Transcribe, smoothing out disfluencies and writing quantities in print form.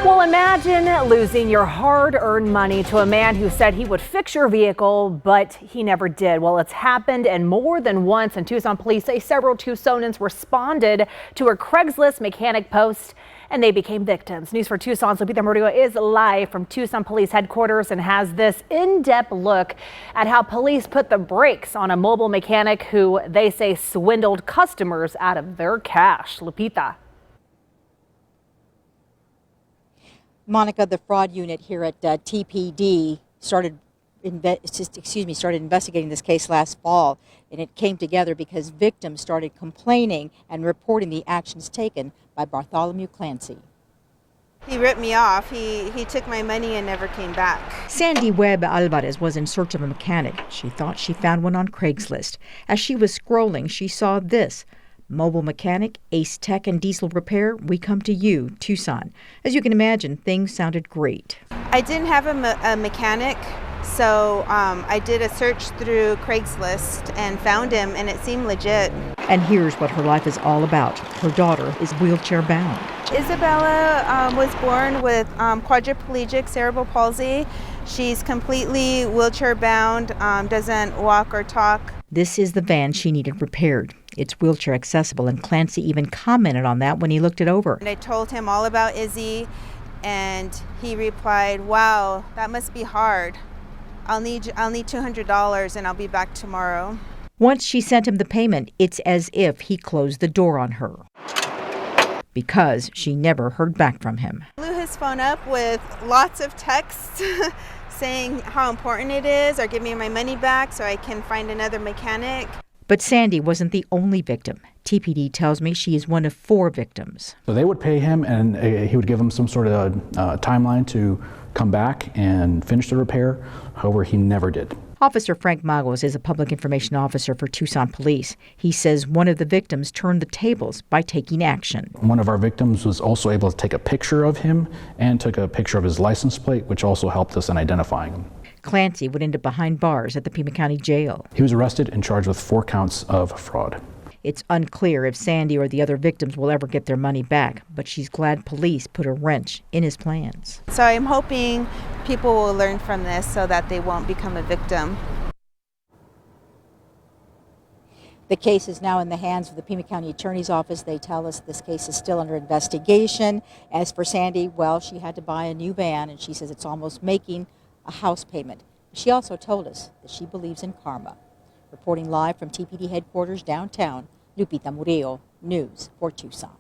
Well, imagine losing your hard-earned money to a man who said he would fix your vehicle, but he never did. Well, it's happened and more than once, and Tucson police say several Tucsonans responded to a Craigslist mechanic post, and they became victims. News for Tucson's Lupita Murillo is live from Tucson Police Headquarters and has this in-depth look at how police put the brakes on a mobile mechanic who they say swindled customers out of their cash. Lupita. Monica, the fraud unit here at TPD started investigating this case last fall, and it came together because victims started complaining and reporting the actions taken by Bartholomew Clancy. He ripped me off. He took my money and never came back. Sandy Webb Alvarez was in search of a mechanic. She thought she found one on Craigslist. As she was scrolling, she saw this. Mobile mechanic, Ace Tech and Diesel Repair, we come to you, Tucson. As you can imagine, things sounded great. I didn't have a mechanic, so I did a search through Craigslist and found him, and it seemed legit. And here's what her life is all about. Her daughter is wheelchair bound. Isabella was born with quadriplegic cerebral palsy. She's completely wheelchair bound, doesn't walk or talk. This is the van she needed repaired. It's wheelchair accessible, and Clancy even commented on that when he looked it over. And I told him all about Izzy, and he replied, "Wow, that must be hard. I'll need $200 and I'll be back tomorrow." Once she sent him the payment, it's as if he closed the door on her, because she never heard back from him. I blew his phone up with lots of texts saying how important it is, or give me my money back so I can find another mechanic. But Sandy wasn't the only victim. TPD tells me she is one of 4 victims. So they would pay him, and he would give them some sort of timeline to come back and finish the repair. However, he never did. Officer Frank Magos is a public information officer for Tucson Police. He says one of the victims turned the tables by taking action. One of our victims was also able to take a picture of him and took a picture of his license plate, which also helped us in identifying him. Clancy would end up behind bars at the Pima County Jail. He was arrested and charged with 4 counts of fraud. It's unclear if Sandy or the other victims will ever get their money back, but she's glad police put a wrench in his plans. So I'm hoping people will learn from this so that they won't become a victim. The case is now in the hands of the Pima County Attorney's Office. They tell us this case is still under investigation. As for Sandy, well, she had to buy a new van, and she says it's almost making a house payment. She also told us that she believes in karma. Reporting live from TPD headquarters downtown, Lupita Murillo, News for Tucson.